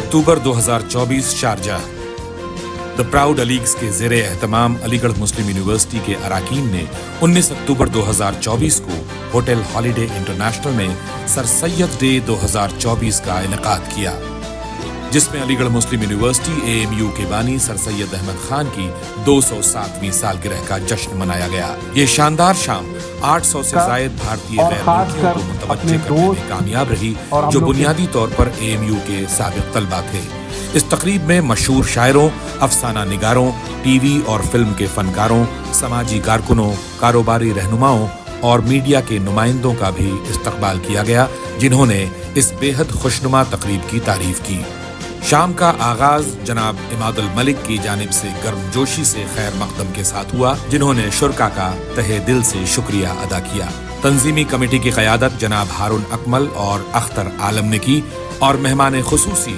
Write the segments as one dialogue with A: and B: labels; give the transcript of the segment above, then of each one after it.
A: October 2024 Sharjah. The proud अलीग्स के ज़ेरे एहतमाम अलीगढ़ मुस्लिम university के अराकीन ने 19 अक्टूबर 2024 को होटल हॉलिडे इंटरनेशनल में सर सैयद डे 2024 का इनेकाद किया, जिसमें अलीगढ़ मुस्लिम यूनिवर्सिटी AMU के बानी सर सैयद अहमद खान की 207वीं सालगिरह का जश्न मनाया गया। ये शानदार शाम 800 से जायद भारतीय गैर मुल्कियों को मुतवज्जे करने में कामयाब रही, जो बुनियादी तौर पर AMU के साबिक तलबा थे। इस तकरीब में मशहूर शायरों, अफसाना निगारों, टीवी और फिल्म के फनकारों, समाजी कारकुनों, कारोबारी रहनुमाओं और मीडिया के नुमाइंदों का भी इस्तकबाल किया गया, जिन्होंने इस बेहद खुशनुमा तकरीब की तारीफ की। शाम का आगाज जनाब इमादुल मलिक की जानिब से गर्मजोशी से खैर मकदम के साथ हुआ, जिन्होंने शुरका का तहे दिल से शुक्रिया अदा किया। तंजीमी कमेटी की क़यादत जनाब हारून अकमल और अख्तर आलम ने की और मेहमान खुसूसी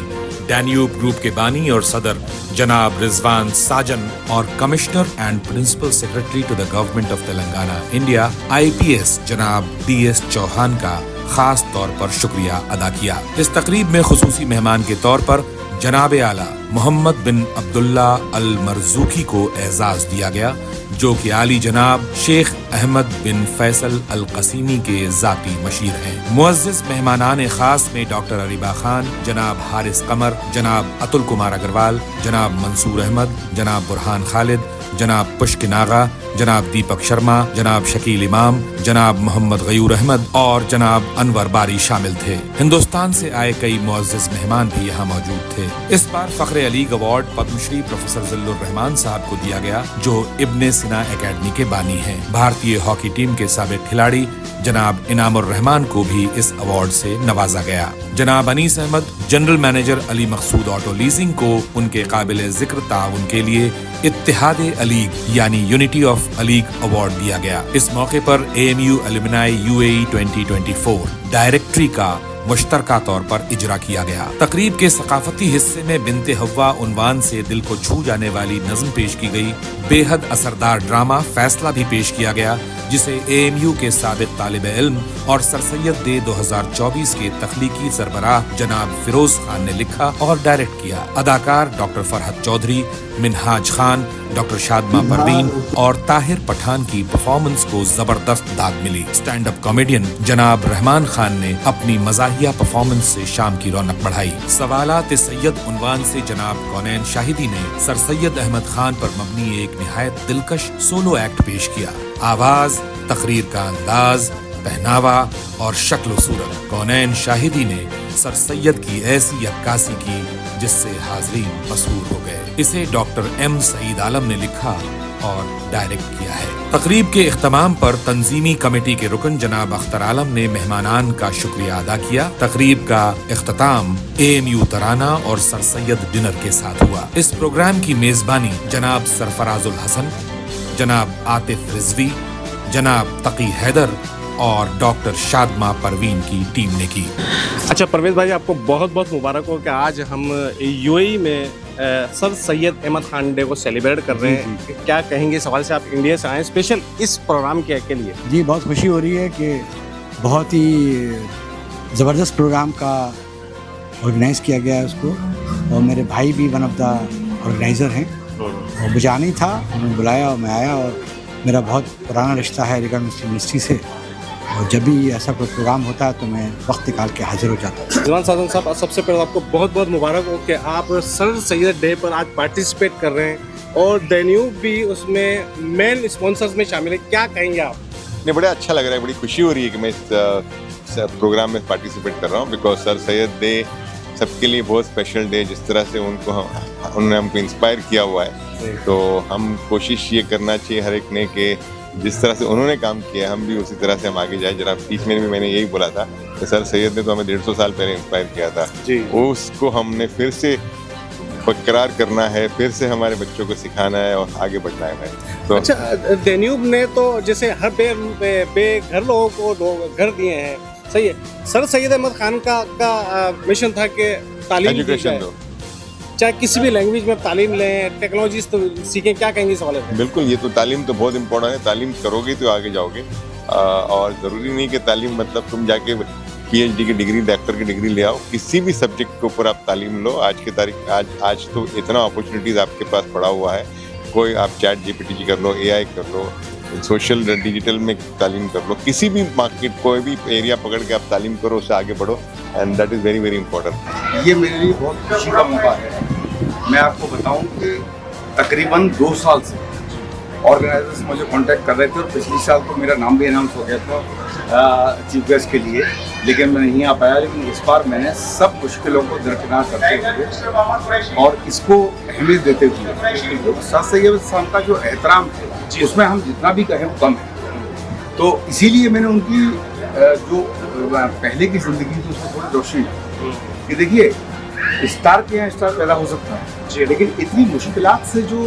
A: डैन्यूब ग्रुप के बानी और सदर जनाब रिजवान साजन और commissioner and principal secretary to the government of Telangana India IPS जनाब DS चौहान का खास तौर पर शुक्रिया अदा किया। इस तकरीब में खुसूसी मेहमान के तौर पर जनाब आला मोहम्मद बिन अब्दुल्ला अल मरजूकी को एजाज दिया गया, जो कि आली जनाब शेख अहमद बिन फैसल अल कसीमी के जाती मशीर हैं। मुअज़्ज़िज़ मेहमानान खास में डॉक्टर अरीबा खान, जनाब हारिस कमर, जनाब अतुल कुमार अग्रवाल, जनाब मंसूर अहमद, जनाब बुरहान खालिद, जनाब पुष्किन आगा, जनाब दीपक शर्मा, जनाब शकील इमाम, जनाब मोहम्मद गयूर अहमद और जनाब अनवर बारी शामिल थे। हिंदुस्तान से आए कई मुअज़्ज़िज़ मेहमान भी यहाँ मौजूद थे। इस बार फ़ख्र अलीग अवार्ड पद्मश्री प्रोफेसर जिल्लुर रहमान साहब को दिया गया, जो इब्ने सिना एकेडमी के बानी हैं। भारतीय हॉकी टीम के साबिक खिलाड़ी जनाब इनामुर रहमान को भी इस अवार्ड से नवाजा गया। जनाब अनीस अहमद, जनरल मैनेजर अली मकसूद ऑटो लीजिंग को उनके काबिल जिक्र ताउन के लिए इत्तेहाद अलीग यानी यूनिटी ऑफ अलीग अवार्ड दिया गया। इस मौके पर AMU एलुमनाई UAE 2024 डायरेक्टरी का मुश्तरका तौर पर इजरा किया गया। तकरीब के सकाफती हिस्से में बिनते हव्वा उन्वान से दिल को छू जाने वाली नज़्म पेश की गई। बेहद असरदार ड्रामा फैसला भी पेश किया गया, जिसे AMU के साबिक तालिब इल्म और सर सैयद डे 2024 के तख्लीकी सरबराह जनाब फिरोज खान ने लिखा और डायरेक्ट किया। अदाकार डॉक्टर फरहत चौधरी, मिनहाज खान, डॉक्टर शादमा परवीन और ताहिर पठान की परफॉर्मेंस को जबरदस्त दाद मिली। स्टैंड अप कॉमेडियन जनाब रहमान खान ने अपनी मज़ाहिया परफॉर्मेंस से शाम की रौनक बढ़ाई। सवालात सैयद उन्वान से जनाब कौनैन शाहिदी ने सर सैयद अहमद खान पर मबनी एक निहायत दिलकश सोलो एक्ट पेश किया। आवाज, तकरीर का अंदाज, पहनावा और शक्ल सूरत, कौनैन शाहिदी ने सर सैयद की ऐसी अक्कासी की जिससे हाज़रीन मसहूर हो गए। इसे डॉक्टर M सईद आलम ने लिखा और डायरेक्ट किया है। तकरीब के इख्तिताम पर तंजीमी कमेटी के रुकन जनाब अख्तर आलम ने मेहमानान का शुक्रिया अदा किया। तकरीब का इख्तिताम AMU तराना और सर सैयद डिनर के साथ हुआ। इस प्रोग्राम की मेजबानी जनाब सरफराजुल हसन, जनाब आतिफ रिजवी, जनाब तकी हैदर और डॉक्टर शादमा परवीन की टीम ने की।
B: अच्छा परवेज भाई, आपको बहुत बहुत मुबारक हो कि आज हम UAE में सर सैयद अहमद खान डे को सेलिब्रेट कर रहे हैं। क्या कहेंगे सवाल से, आप इंडिया से आए स्पेशल इस प्रोग्राम के लिए?
C: जी, बहुत खुशी हो रही है कि बहुत ही ज़बरदस्त प्रोग्राम का ऑर्गेनाइज़ किया गया है उसको, और मेरे भाई भी वन ऑफ द ऑर्गेनाइज़र हैं। और मुझे आना ही था, उन्होंने बुलाया और मैं आया, और मेरा बहुत पुराना रिश्ता है अलीगढ़ मुस्लिम यूनिवर्सिटी से, और जब भी ऐसा कोई प्रोग्राम होता है तो मैं वक्त निकाल के हाजिर हो जाता हूँ।
B: रिजवान साजन साहब, सबसे पहले आपको बहुत बहुत मुबारक हो कि आप सर सैयद डे पर आज पार्टिसिपेट कर रहे हैं और डैन्यूब भी उसमें मेन स्पॉन्सर्स में शामिल है। क्या कहेंगे आप?
D: नहीं, बड़ा अच्छा लग रहा है, बड़ी खुशी हो रही है कि मैं इस प्रोग्राम में पार्टिसिपेट कर रहा हूँ, बिकॉज सर सैयद डे सबके लिए बहुत स्पेशल डे। जिस तरह से उन्होंने हमको इंस्पायर किया हुआ है, तो हम कोशिश ये करना चाहिए हर एक ने कि जिस तरह से उन्होंने काम किया हम भी उसी तरह से हम आगे जाए। जरा बीच में भी मैंने यही बोला था कि सर सैयद ने तो हमें 150 साल पहले इंस्पायर किया था, उसको हमने फिर से बरकरार करना है, फिर से हमारे बच्चों को सिखाना है और आगे बढ़ना है। तो
B: अच्छा, डैन्यूब ने तो जैसे हर बेघर लोगों को घर दिए हैं, सही है। सर सैयद अहमद खान का मिशन था कि तालीम दो, चाहे किसी भी लैंग्वेज में तालीम लें, टेक्नोलॉजी तो सीखें। क्या कहेंगे इस वाले?
D: बिल्कुल, ये तो तालीम तो बहुत इंपॉर्टेंट है। तालीम करोगे तो आगे जाओगे, और ज़रूरी नहीं कि तालीम मतलब तुम जाके PhD की डिग्री, डॉक्टर की डिग्री ले आओ, किसी भी सब्जेक्ट के ऊपर आप तालीम लो। आज की तारीख आज तो इतना अपॉर्चुनिटीज़ आपके पास पड़ा हुआ है, कोई आप चैट GPT कर लो, AI कर लो, सोशल डिजिटल में तालीम कर लो, किसी भी मार्केट कोई भी एरिया पकड़ के आप तालीम करो, उससे आगे बढ़ो, and that is very very important.
E: ये मेरे लिए बहुत खुशी का मौका है। मैं आपको बताऊं कि तकरीबन 2 साल से ऑर्गेनाइजर्स मुझे कांटेक्ट कर रहे थे, और पिछले साल तो मेरा नाम भी अनाउंस हो गया था चीफ गेस्ट के लिए, लेकिन मैं नहीं आ पाया। लेकिन इस बार मैंने सब मुश्किलों को दरकिनार करते हुए और इसको अहमियत देते हुए सर सैयद साहब का जो एहतराम है उसमें हम जितना भी कहें वो कम है। तो इसीलिए मैंने उनकी जो पहले की ज़िंदगी थी उसमें थोड़ी रोशनी कि देखिए स्टार के यहाँ स्टार पैदा हो सकता है, लेकिन इतनी मुश्किलात से जो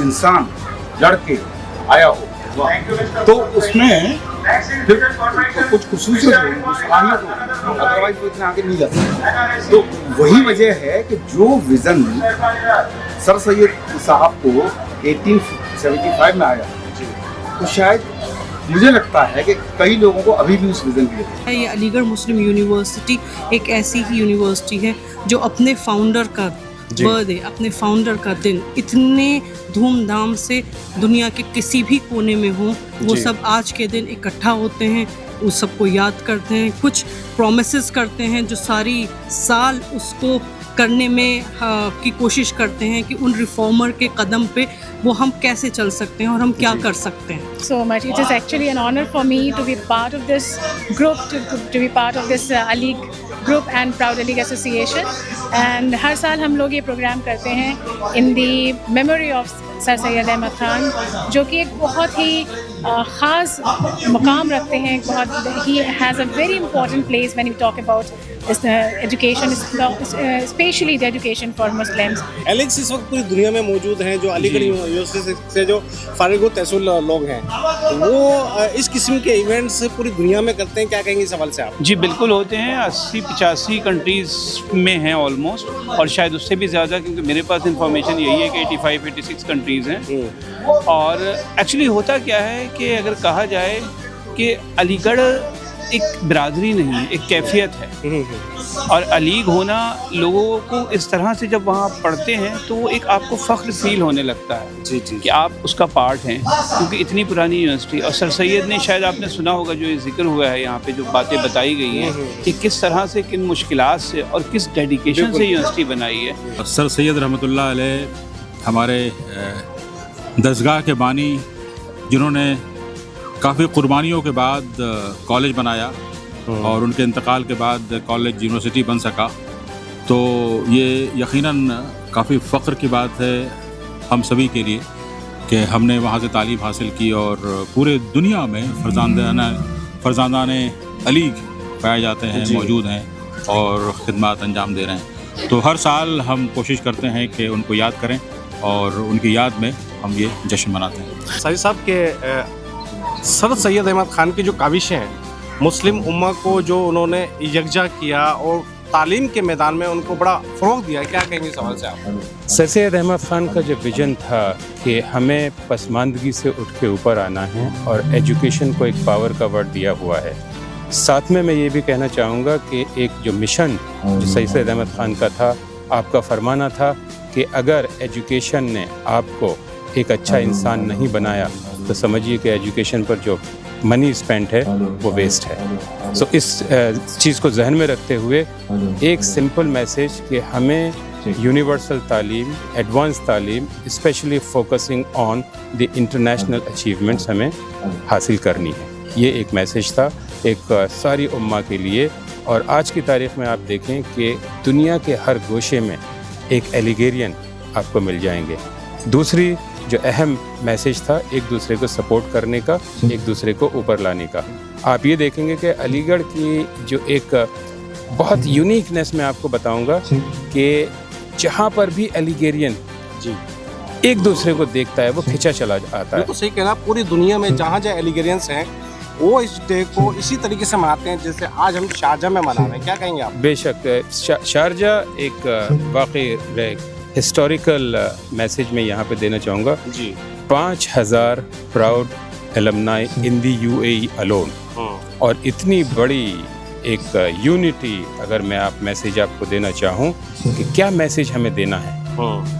E: इंसान लड़ के आया हो तो उसमें फिर कुछ खुसूसियत होगी, कुछ सलाहियत होगी, अदरवाइज वो इतना आगे नहीं जा सकता। तो वही वजह है कि जो विज़न सर सैयद साहब को 1875 में आया, तो शायद मुझे लगता है कि कई लोगों को अभी भी उस विज़न की जरूरत है।
F: ये अलीगढ़ मुस्लिम यूनिवर्सिटी एक ऐसी ही यूनिवर्सिटी है जो अपने फाउंडर का बर्थडे, अपने फाउंडर का दिन इतने धूमधाम से दुनिया के किसी भी कोने में हो, वो सब आज के दिन इकट्ठा होते हैं, उस सबको याद करते हैं, कुछ प्रोमिसेस करते हैं जो सारी साल उसको करने में की कोशिश करते हैं कि उन रिफॉर्मर के कदम पे वो हम कैसे चल सकते हैं और हम क्या कर सकते हैं।
G: So much. It is actually an honor for me to be part of this group, to be part of this Alig group and Proud Alig Association. And हर साल हम लोग ये प्रोग्राम करते हैं in the memory of sir Syed Ahmad Khan, जो कि एक बहुत ही ख़ास मकाम रखते हैं। बहुत he has a very important place when you talk about education, especially the education for Muslims.
B: एलिग्स इस वक्त पूरी दुनिया में मौजूद हैं, जो अलीगढ़ यूनिवर्सिटी से जो फारिग तहसील लोग हैं, वो इस किस्म के इवेंट्स पूरी दुनिया में करते हैं। क्या कहेंगे इस सवाल से आप?
H: जी बिल्कुल होते हैं, 80-85 कंट्रीज़ में हैं ऑलमोस्ट, और शायद उससे भी ज़्यादा, क्योंकि मेरे पास इंफॉर्मेशन यही है कि 85-86 कंट्रीज़ हैं। और एक्चुअली होता क्या है कि अगर कहा जाए कि अलीगढ़ एक बिरादरी नहीं, एक कैफियत है, और अलीग होना लोगों को इस तरह से जब वहाँ पढ़ते हैं तो वो एक आपको फ़ख्र फील होने लगता है कि आप उसका पार्ट हैं, क्योंकि इतनी पुरानी यूनिवर्सिटी। और सर सैयद ने, शायद आपने सुना होगा जो ये जिक्र हुआ है यहाँ पे, जो बातें बताई गई हैं कि किस तरह से, किन मुश्किलात से और किस डेडिकेशन से यूनिवर्सिटी बनाई है।
I: सर सैयद रहमतुल्लाह अलैह हमारे दरगाह के बानी, जिन्होंने काफ़ी कुर्बानियों के बाद कॉलेज बनाया और उनके इंतकाल के बाद कॉलेज यूनिवर्सिटी बन सका, तो ये यकीनन काफ़ी फ़ख्र की बात है हम सभी के लिए कि हमने वहाँ से तालीम हासिल की और पूरे दुनिया में फ़रज़ांदान अलीग पाए जाते हैं, मौजूद हैं और ख़िदमत अंजाम दे रहे हैं। तो हर साल हम कोशिश करते हैं कि उनको याद करें और उनकी याद में हम ये जश्न मनाते हैं।
B: साजिद साहब के सर सैयद अहमद खान की जो काविशें हैं, मुस्लिम उम्मा को जो उन्होंने यकजा किया और तालीम के मैदान में उनको बड़ा फ़रोग़ दिया, क्या कहेंगे सवाल से आप?
J: सर सैयद अहमद ख़ान का जो विज़न था कि हमें पसमानदगी से उठ के ऊपर आना है और एजुकेशन को एक पावर का वर्ड दिया हुआ है। साथ में मैं ये भी कहना चाहूँगा कि एक जो मिशन जो सैयद अहमद ख़ान का था, आपका फरमाना था कि अगर एजुकेशन ने आपको एक अच्छा इंसान नहीं बनाया तो समझिए कि एजुकेशन पर जो मनी स्पेंड है वो वेस्ट है। सो इस चीज़ को जहन में रखते हुए एक सिंपल मैसेज कि हमें यूनिवर्सल तालीम, एडवांस तालीम, specially focusing on the international achievements हमें हासिल करनी है। ये एक मैसेज था एक सारी उम्मा के लिए। और आज की तारीख़ में आप देखें कि दुनिया के हर गोशे में एक एलिगेरियन आपको मिल जाएंगे। दूसरी जो अहम मैसेज था, एक दूसरे को सपोर्ट करने का, एक दूसरे को ऊपर लाने का। आप ये देखेंगे कि अलीगढ़ की जो एक बहुत यूनिकनेस मैं आपको बताऊंगा कि जहाँ पर भी एलिगेरियन एक दूसरे को देखता है वो खिंचा चला आता है।
B: बिल्कुल सही कहना, पूरी दुनिया में जहाँ जहाँ एलिगेरियंस हैं वो इस डे को इसी तरीके से मनाते हैं जैसे आज हम शारजा में मना रहे हैं। क्या कहेंगे आप?
J: बेशक शारजा एक वाकई हिस्टोरिकल मैसेज में यहाँ पे देना चाहूँगा जी। 5000 प्राउड एलमनाई इन दी UAE अलोन, और इतनी बड़ी ایک یونٹی اگر میں میسیج آپ کو دینا چاہوں کہ کیا میسیج ہمیں دینا ہے،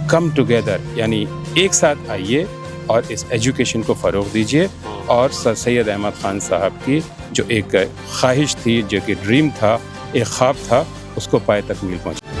J: کم ٹوگیدر، یعنی ایک ساتھ آئیے اور اس ایجوکیشن کو فروغ دیجیے، اور سر سید احمد خان صاحب کی جو ایک خواہش تھی، جو کہ ڈریم تھا، ایک خواب تھا، اس کو پائے تکمیل پہنچے۔